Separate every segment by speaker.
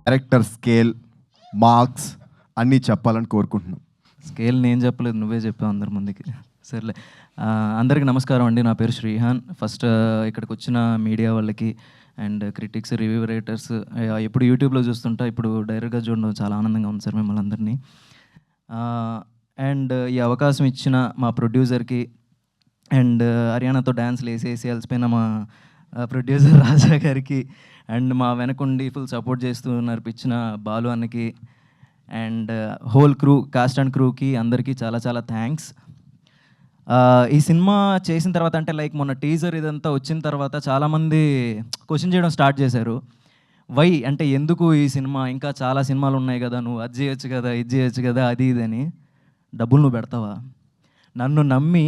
Speaker 1: Character scale, marks అన్నీ చెప్పాలని కోరుకుంటున్నాం.
Speaker 2: స్కేల్ నేను చెప్పలేదు, నువ్వే చెప్పావు అందరి ముందుకి. సర్లే. అందరికీ నమస్కారం అండి. నా పేరు శ్రీహాన్. ఫస్ట్ ఇక్కడికి వచ్చిన మీడియా వాళ్ళకి అండ్ క్రిటిక్స్, రివ్యూ రైటర్స్, ఎప్పుడు యూట్యూబ్లో చూస్తుంటా, ఇప్పుడు డైరెక్ట్గా చూడడం చాలా ఆనందంగా ఉంది సార్ మిమ్మల్ని అందరినీ. అండ్ ఈ అవకాశం ఇచ్చిన మా ప్రొడ్యూసర్కి అండ్ హర్యానాతో డ్యాన్స్లు వేసేసి అలసిపోయిన మా ప్రొడ్యూసర్ రాజా గారికి అండ్ మా వెనకుండి ఫుల్ సపోర్ట్ చేస్తూ నడిపించిన బాలు అన్నకి and whole crew, cast and క్రూకి అందరికీ చాలా చాలా థ్యాంక్స్. ఈ సినిమా చేసిన తర్వాత అంటే లైక్ మొన్న టీజర్ ఇదంతా వచ్చిన తర్వాత చాలామంది క్వశ్చన్ చేయడం స్టార్ట్ చేశారు. వై అంటే ఎందుకు ఈ సినిమా, ఇంకా చాలా సినిమాలు ఉన్నాయి కదా, నువ్వు అది చేయొచ్చు కదా, ఇది చేయొచ్చు కదా, అది ఇదని. డబ్బులు నువ్వు పెడతావా? నన్ను నమ్మి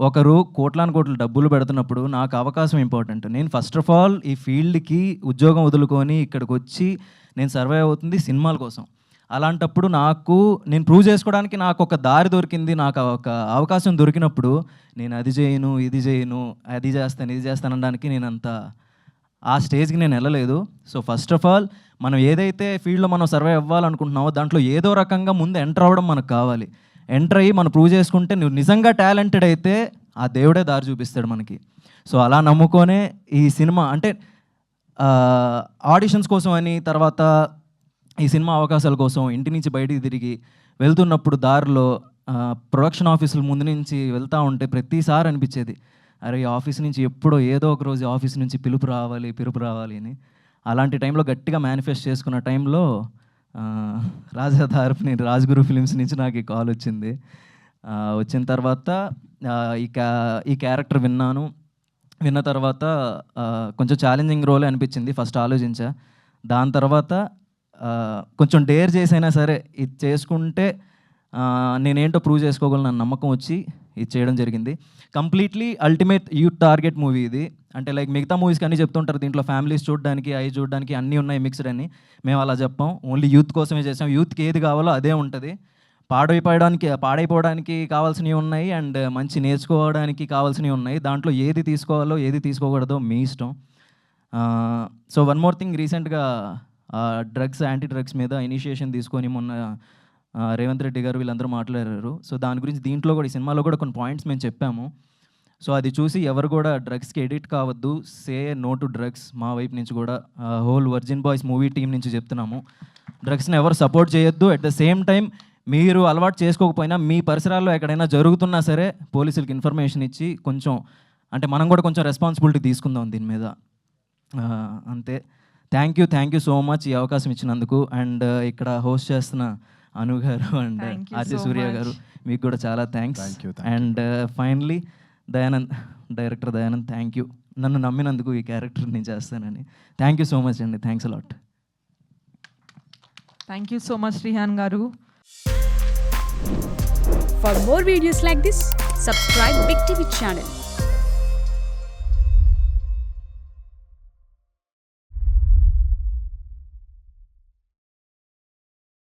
Speaker 2: ఒకరు కోట్లాను కోట్లు డబ్బులు పెడుతున్నప్పుడు నాకు అవకాశం ఇంపార్టెంట్. నేను ఫస్ట్ ఆఫ్ ఆల్ ఈ ఫీల్డ్కి ఉద్యోగం వదులుకొని ఇక్కడికి వచ్చి నేను సర్వైవ్ అవుతుంది సినిమాల కోసం. అలాంటప్పుడు నేను ప్రూవ్ చేసుకోవడానికి నాకు ఒక దారి దొరికింది, నాకు ఒక అవకాశం దొరికినప్పుడు నేను అది చేయను, ఇది చేయను, అది చేస్తాను, ఇది చేస్తాను అనడానికి నేను అంత ఆ స్టేజ్కి నేను వెళ్ళలేదు. సో ఫస్ట్ ఆఫ్ ఆల్ మనం ఏదైతే ఫీల్డ్లో మనం సర్వైవ్ అవ్వాలనుకుంటున్నామో దాంట్లో ఏదో రకంగా ముందు ఎంటర్ అవ్వడం మనకు కావాలి. ఎంటర్ అయ్యి మనం ప్రూవ్ చేసుకుంటే నువ్వు నిజంగా టాలెంటెడ్ అయితే ఆ దేవుడే దారి చూపిస్తాడు మనకి. సో అలా నమ్ముకొనే ఈ సినిమా అంటే ఆడిషన్స్ కోసం అని, తర్వాత ఈ సినిమా అవకాశాల కోసం ఇంటి నుంచి బయటికి తిరిగి వెళ్తున్నప్పుడు దారిలో ప్రొడక్షన్ ఆఫీసుల ముందు నుంచి వెళ్తూ ఉంటే ప్రతిసారి అనిపించేది, అరే ఈ ఆఫీస్ నుంచి ఎప్పుడో ఏదో ఒక రోజు ఆఫీస్ నుంచి పిలుపు రావాలి అని. అలాంటి టైంలో గట్టిగా మేనిఫెస్ట్ చేసుకున్న టైంలో రాజా తరపుని రాజ్గురు ఫిలిమ్స్ నుంచి నాకు ఈ కాల్ వచ్చింది. వచ్చిన తర్వాత ఈ క్యారెక్టర్ విన్న తర్వాత కొంచెం ఛాలెంజింగ్ రోలే అనిపించింది. ఫస్ట్ ఆలోచించా, దాని తర్వాత కొంచెం డేర్ చేసైనా సరే ఇది చేసుకుంటే నేనేంటో ప్రూవ్ చేసుకోగలను అన్న నమ్మకం వచ్చి ఇది చేయడం జరిగింది. Completely ultimate youth target movie ఇది. అంటే లైక్ మిగతా మూవీస్కి అన్నీ చెప్తుంటారు దీంట్లో ఫ్యామిలీస్ చూడడానికి, అవి చూడడానికి అన్నీ ఉన్నాయి మిక్స్డ్ అని. మేము అలా చెప్పాం, ఓన్లీ యూత్ కోసమే చేసాం. యూత్కి ఏది కావాలో అదే ఉంటుంది. పాడైపోవడానికి కావాల్సినవి ఉన్నాయి అండ్ మంచి నేర్చుకోవడానికి కావాల్సినవి ఉన్నాయి. దాంట్లో ఏది తీసుకోవాలో ఏది తీసుకోకూడదో మీ ఇష్టం. సో వన్ మోర్ థింగ్, రీసెంట్గా యాంటీ డ్రగ్స్ మీద ఇనిషియేషన్ తీసుకొని మొన్న రేవంత్ రెడ్డి గారు వీళ్ళందరూ మాట్లాడారు. సో దాని గురించి దీంట్లో కూడా, ఈ సినిమాలో కూడా కొన్ని పాయింట్స్ మేము చెప్పాము. సో అది చూసి ఎవరు కూడా డ్రగ్స్కి ఎడిట్ కావద్దు, సే నో టు డ్రగ్స్. మా వైపు నుంచి కూడా whole virgin boys movie team నుంచి చెప్తున్నాము, డ్రగ్స్ని ఎవరు సపోర్ట్ చేయొద్దు. అట్ ద సేమ్ టైం మీరు అలవాటు చేసుకోకపోయినా మీ పరిసరాల్లో ఎక్కడైనా జరుగుతున్నా సరే పోలీసులకి ఇన్ఫర్మేషన్ ఇచ్చి కొంచెం అంటే మనం కూడా కొంచెం రెస్పాన్సిబిలిటీ తీసుకుందాం దీని మీద. అంతే. థ్యాంక్ యూ సో మచ్ ఈ అవకాశం ఇచ్చినందుకు. అండ్ ఇక్కడ హోస్ట్ చేస్తున్న అను గారు అండ్ ఆర్జే సూర్య గారు, మీకు కూడా చాలా thanks. And finally director Dayanand, thank you నన్ను నమ్మినందుకు, ఈ క్యారెక్టర్ నేను చేస్తానని. థ్యాంక్ యూ సో మచ్ అండి. Thanks a lot.
Speaker 3: Thank you so much Srihan గారు.
Speaker 4: For more videos like this, subscribe Big TV channel.